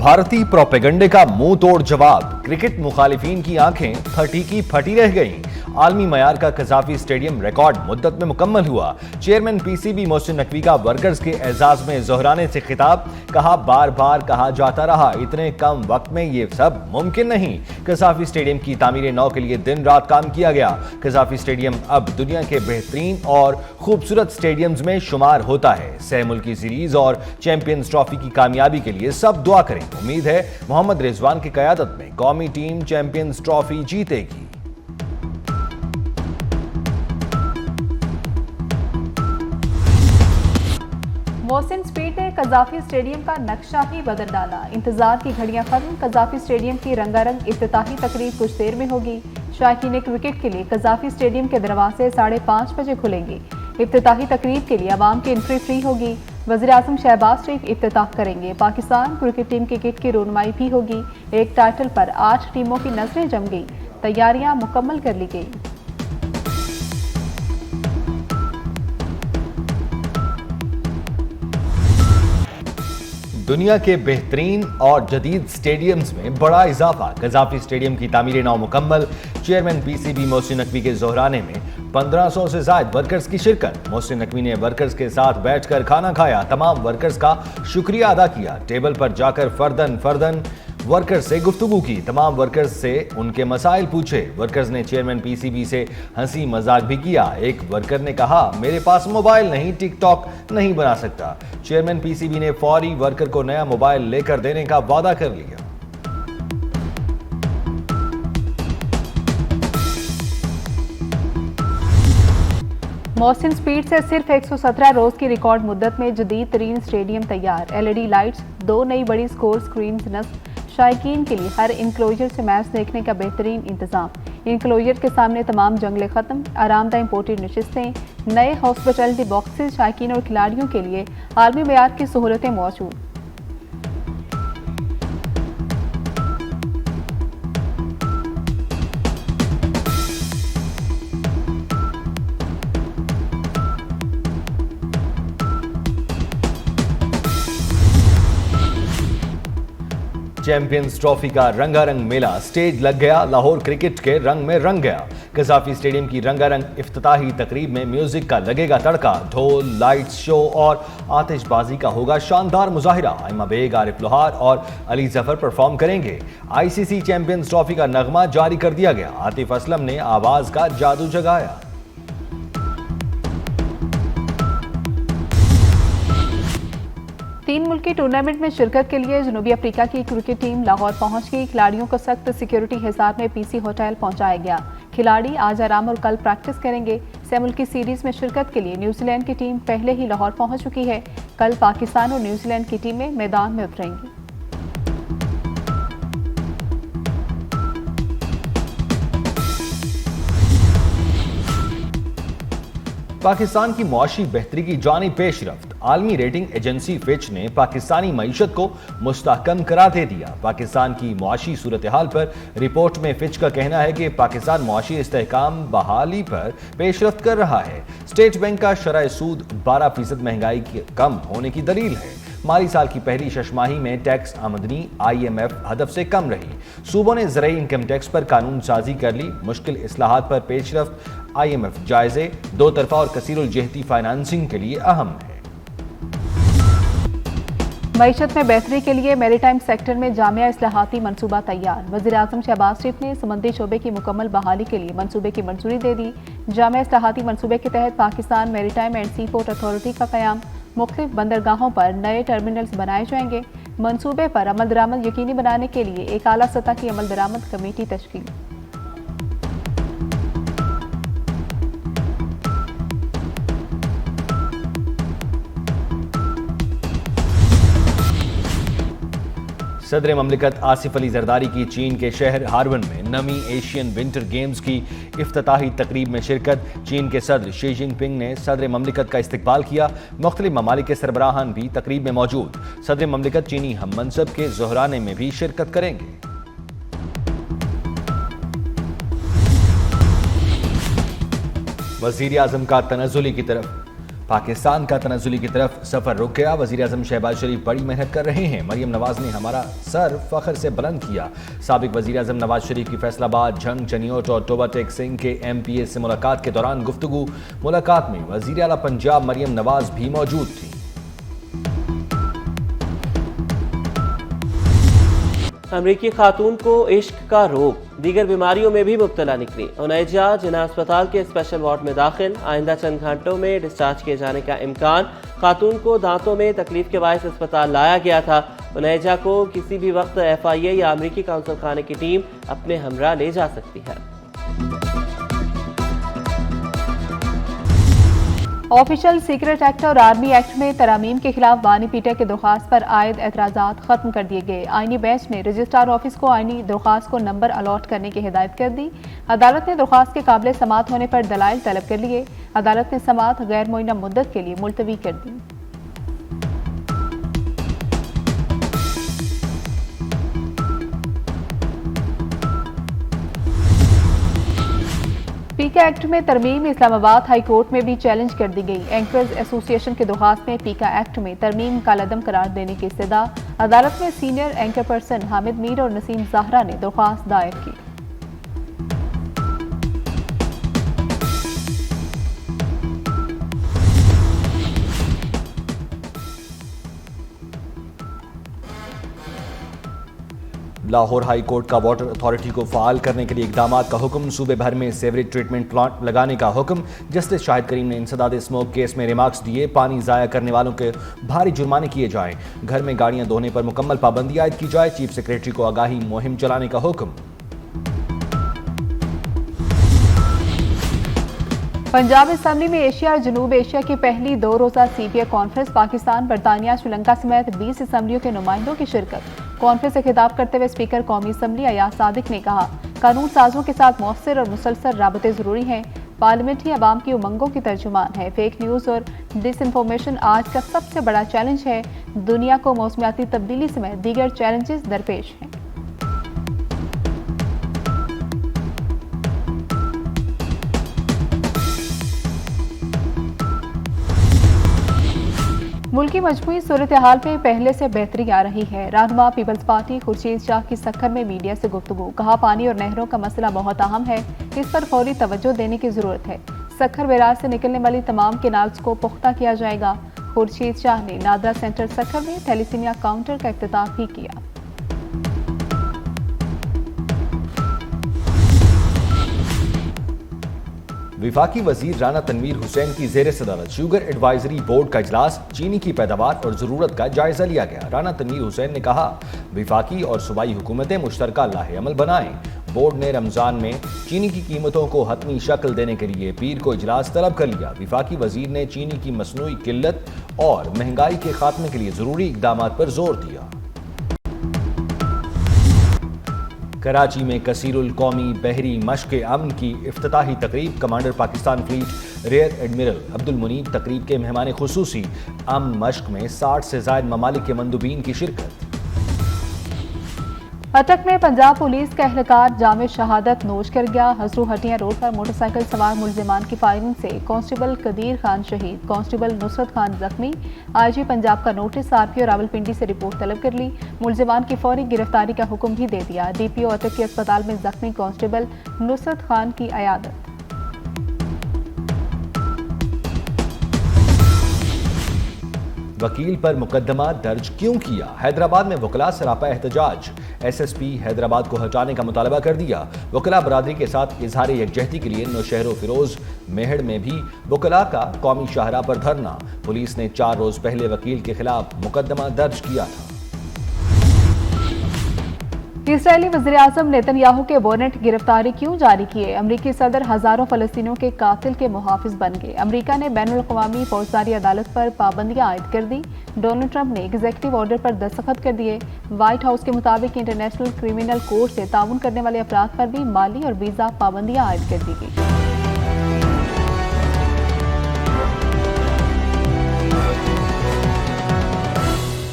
भारतीय प्रोपेगंडे का मुंह तोड़ जवाब, क्रिकेट मुखालिफिन की आंखें फटी की फटी रह गईं। आलमी मयार का कजाफी स्टेडियम रिकॉर्ड मुद्दत में मुकम्मल हुआ। चेयरमैन पीसीबी मोहसिन नकवी का वर्कर्स के एजाज में जोहराने से खिताब, कहा बार बार कहा जाता रहा इतने कम वक्त में ये सब मुमकिन नहीं। कजाफी स्टेडियम की तामीर नौ के लिए दिन रात काम किया गया। कजाफी स्टेडियम अब दुनिया के बेहतरीन और खूबसूरत स्टेडियम्स में शुमार होता है। सह मुल्की सीरीज और चैंपियंस ट्रॉफी की कामयाबी के लिए सब दुआ करें। उम्मीद है मोहम्मद रिजवान की क़यादत में कौमी टीम चैंपियंस ट्रॉफी जीतेगी। मोहसिन स्पीड ने कजाफी स्टेडियम का नक्शा ही बदल डाला। इंतजार की घड़ियां खत्म। कजाफी स्टेडियम की रंगारंग इफ्तिताही तकरीब कुछ देर में होगी। शायकीन क्रिकेट के लिए कजाफी स्टेडियम के दरवाजे 5:30 बजे खुलेंगे। इफ्तिताही तकरीब के लिए आवाम की एंट्री फ्री होगी। वज़ीर आज़म शहबाज शरीफ इफ्तिताह करेंगे। पाकिस्तान क्रिकेट टीम के किट की रोनुमाई भी होगी। एक टाइटल पर 8 टीमों की नजरें जम गई। तैयारियां मुकम्मल कर ली गई। दुनिया के बेहतरीन और जदीद स्टेडियम्स में बड़ा इजाफा। कजाफी स्टेडियम की तामीर नौ मुकम्मल। चेयरमैन पीसीबी मोहसिन नकवी के जोहराने में 1500 से ज्यादा वर्कर्स की शिरकत। मोहसिन नकवी ने वर्कर्स के साथ बैठकर खाना खाया। तमाम वर्कर्स का शुक्रिया अदा किया। टेबल पर जाकर फर्दन फर्दन वर्कर्स से गुफ्तगू की। तमाम वर्कर्स से उनके मसाइल पूछे। वर्कर्स ने चेयरमैन पीसीबी से हंसी मजाक भी किया। एक वर्कर ने कहा मेरे पास मोबाइल नहीं, टिकटॉक नहीं बना सकता। चेयरमैन पीसीबी ने फौरी वर्कर को नया मोबाइल लेकर देने का वादा कर लिया। मोहसिन स्पीड से सिर्फ 117 रोज की रिकॉर्ड मुद्दत में जदीद तरीन स्टेडियम तैयार। एलईडी लाइट्स, 2 नई बड़ी स्कोर स्क्रीन नस्ब। शायकीन के लिए हर इंक्लोजर से मैच देखने का बेहतरीन इंतजाम। इंक्लोजर के सामने तमाम जंगलें खत्म। आरामदा इंपोर्टेड नशिस्तें, नए हॉस्पिटलिटी बॉक्सेस। शायकीन और खिलाड़ियों के लिए आलमी मयार की सहूलतें मौजूद। चैंपियंस ट्रॉफी का रंगारंग मेला, स्टेज लग गया, लाहौर क्रिकेट के रंग में रंग गया। कजाफी स्टेडियम की रंगारंग इफ्तिताही तकरीब में म्यूजिक का लगेगा तड़का। ढोल, लाइट्स शो और आतिशबाजी का होगा शानदार मुजाहिरा। आइमा बेग, आरिफ लोहार और अली जफर परफॉर्म करेंगे। आईसीसी चैंपियंस ट्रॉफी का नगमा जारी कर दिया गया। आतिफ असलम ने आवाज का जादू जगाया। तीन मुल्की टूर्नामेंट में शिरकत के लिए जनूबी अफ्रीका की क्रिकेट टीम लाहौर पहुंच गई। खिलाड़ियों को सख्त सिक्योरिटी हिसाब में पीसी होटल पहुंचाया गया। खिलाड़ी आज आराम और कल प्रैक्टिस करेंगे। सह मुल्की सीरीज में शिरकत के लिए न्यूजीलैंड की टीम पहले ही लाहौर पहुंच चुकी है। कल पाकिस्तान और न्यूजीलैंड की टीमें मैदान में उतरेंगी। पाकिस्तान की मुआशी बेहतरी की जानी पेशरफ्त। आलमी रेटिंग एजेंसी फिच ने पाकिस्तानी मईशत को मुस्तहकम करार दे दिया। पाकिस्तान की मुआशी सूरत हाल पर रिपोर्ट में फिच का कहना है कि पाकिस्तान मुआशी इस्तेहकाम बहाली पर पेशरफ्त कर रहा है। स्टेट बैंक का शरह सूद 12% महंगाई कम होने की दलील है। माली साल की पहली शशमाही में टैक्स आमदनी IMF हदफ से कम रही। सूबों ने ज़राई इनकम टैक्स पर कानून साजी कर ली। मुश्किल इस्लाहात पर पेशरफ्त, IMF जायजे, दो तरफा और कसीरुल जहती फाइनेंसिंग के लिए अहम है। मईशत में बेहतरी के लिए मैरीटाइम सेक्टर में जामिया इस्लाहाती मनसूबा तैयार। वज़ीर आज़म शहबाज शरीफ ने समंदरी शोबे की मुकम्मल बहाली के लिए मनसूबे की मंजूरी दे दी। जामिया इस्लाहाती मनसूबे के तहत Pakistan maritime and sea port authority का क़याम। मुख्तलिफ बंदरगाहों पर नए टर्मिनल्स बनाए जाएंगे। मनसूबे पर अमल दरामद यकीनी बनाने के लिए एक आला सतह की अमल दरामद कमेटी तश्कील। सदर ममलिकत आसिफ अली जरदारी की चीन के शहर हार्बन में नवी एशियन विंटर गेम्स की इफ्तिताही तकरीब में शिरकत। चीन के सदर शी जिनपिंग ने सदर ममलिकत का इस्तकबाल किया। मुख्तलिफ ममालिक के सरबराहान भी तकरीब में मौजूद। सदर ममलिकत चीनी हम मनसब के जोहराने में भी शिरकत करेंगे। वज़ीर आज़म का तनज़्ज़ुली की तरफ पाकिस्तान का तनज़ुली की तरफ सफर रुक गया। वज़ीर-ए-आज़म शहबाज शरीफ बड़ी मेहनत कर रहे हैं। मरियम नवाज ने हमारा सर फख्र से बुलंद किया। साबिक वज़ीर-ए-आज़म नवाज शरीफ की फैसलाबाद, झंग, चनियोट और टोबा टेक सिंह के MPA से मुलाकात के दौरान गुफ्तगू। मुलाकात में वज़ीर आला पंजाब मरियम नवाज भी मौजूद थी। अमरीकी खातून को इश्क का रोग, दीगर बीमारियों में भी मुब्तला निकली। उनैजा जिना अस्पताल के स्पेशल वार्ड में दाखिल। आइंदा चंद घंटों में डिस्चार्ज किए जाने का इम्कान। खातून को दांतों में तकलीफ के बायस अस्पताल लाया गया था। उनैजा को किसी भी वक्त FIA या अमरीकी काउंसिल खाने की टीम अपने हमरा ले जा सकती है। ऑफिशियल सीक्रेट एक्ट और आर्मी एक्ट में तरामीम के खिलाफ बानी पीटर की दरख्वास्त पर आयद एतराज़ात खत्म कर दिए गए। आईनी बेंच ने रजिस्ट्रार ऑफिस को आईनी दरख्वास्त को नंबर अलॉट करने की हिदायत कर दी। अदालत ने दरख्वास्त के काबिल समात होने पर दलाइल तलब कर लिए। अदालत ने समात गैर मुअय्यना मुद्दत के लिए मुलतवी कर दी। पीका एक्ट में तरमीम इस्लामाबाद हाई कोर्ट में भी चैलेंज कर दी गई। एंकर्स एसोसिएशन की दरख्वास्त में पीका एक्ट में तरमीम कालअदम करार देने की इस्तदा। अदालत में senior anchor person Hamid Mir और नसीम ज़हरा ने दरख्वास्त दायर की। लाहौर हाई कोर्ट का वाटर अथॉरिटी को फाल करने के लिए इकदाम का हुक्म। सूबे भर में सेवरेज ट्रीटमेंट प्लांट लगाने का हुक्म। जस्टिस शाहिद करीम ने इंसदाद स्मोक केस में रिमार्क्स दिए। पानी ज़ाया करने वालों के भारी जुर्माने किए जाएं। घर में गाड़ियां धोने पर मुकम्मल पाबंदी आयद की जाए। चीफ सेक्रेटरी को आगाही मुहिम चलाने का हुक्म। पंजाब असेंबली में एशिया और जनूब एशिया की पहली 2 रोज़ा CPA कॉन्फ्रेंस। पाकिस्तान, बरतानिया, श्रीलंका समेत 20 असम्बलियों के नुमाइंदों की शिरकत। कॉन्फ्रेंस से खिताब करते हुए स्पीकर कौमी असम्बली अयाज सादिक ने कहा, कानून साजों के साथ मौसर और मुसलसल राबते जरूरी हैं। पार्लियामेंट ही अवाम की उमंगों की तर्जुमान है। फेक न्यूज़ और डिसइंफॉर्मेशन आज का सबसे बड़ा चैलेंज है। दुनिया को मौसमियाती तब्दीली समेत दीगर चैलेंजेस दरपेश हैं। मुल्क की मजमूई सूरत हाल में पहले से बेहतरी आ रही है। रहनुमा पीपल्स पार्टी खुर्शीद शाह की सक्खर में मीडिया से गुफ्तगू। कहा, पानी और नहरों का मसला बहुत अहम है, इस पर फौरी तवज्जो देने की जरूरत है। सक्खर बैराज से निकलने वाली तमाम केनाल्स को पुख्ता किया जाएगा। खुर्शीद शाह ने नादरा सेंटर सक्खर में थैलीसीमिया काउंटर का इफ्तिताह भी किया। विफाकी वजीर राना तनवीर हुसैन की जेर सदारत शुगर एडवाइजरी बोर्ड का इजलास। चीनी की पैदावार और जरूरत का जायजा लिया गया। राना तनवीर हुसैन ने कहा, विफाकी और सूबाई हुकूमतें मुश्तरका लाहेअमल बनाएं। बोर्ड ने रमजान में चीनी की कीमतों को हतमी शक्ल देने के लिए पीर को इजलास तलब कर लिया। विफाकी वजीर ने चीनी की मसनूई किल्लत और महंगाई के खात्मे के लिए जरूरी इकदाम पर जोर दिया। कराची में कसीरुल कौमी बहरी मश्क अमन की इफ्तिताही तकरीब। Commander Pakistan fleet rear admiral Abdul Munib तकरीब के मेहमान खुसूसी। अमन मश्क में 60 से ज़ायद ममालिक के मंदूबीन की शिरकत। अटक में पंजाब पुलिस का एहलकार जामे शहादत नोश कर गया। हसरू हटिया रोड पर मोटरसाइकिल सवार मुलजिमान की फायरिंग से कांस्टेबल कदीर खान शहीद, कांस्टेबल नुसरत खान जख्मी। IG पंजाब का नोटिस RPO रावलपिंडी से रिपोर्ट तलब कर ली। मुलजिमान की फौरी गिरफ्तारी का हुक्म भी दे दिया। DPO अटक के अस्पताल में जख्मी कांस्टेबल नुसरत खान की अयादत। वकील पर मुकदमा दर्ज क्यों किया? हैदराबाद में वकला सरापा एहतजाज। SSP हैदराबाद को हटाने का मुतालबा कर दिया। वकला बरादरी के साथ इजहार यकजहती के लिए नौशहर फिरोज मेहड़ में भी वकला का कौमी शाहरा पर धरना। पुलिस ने 4 रोज पहले वकील के खिलाफ मुकदमा दर्ज किया था। इस्राएली वज़ीर-ए-आज़म नेतन्याहू के वारंट गिरफ्तारी क्यों जारी किए? अमरीकी सदर हजारों फलस्तीनियों के कातिल के मुहाफिज बन गए। अमरीका ने बैनुल-अक़वामी फौजदारी अदालत पर पाबंदियां आयद कर दी। डोनाल्ड ट्रंप ने एग्जीक्यूटिव ऑर्डर पर दस्तखत कर दिए। व्हाइट हाउस के मुताबिक इंटरनेशनल क्रिमिनल कोर्ट से ताउन करने वाले अफराद पर भी माली और वीजा पाबंदियां आयद कर दी गई।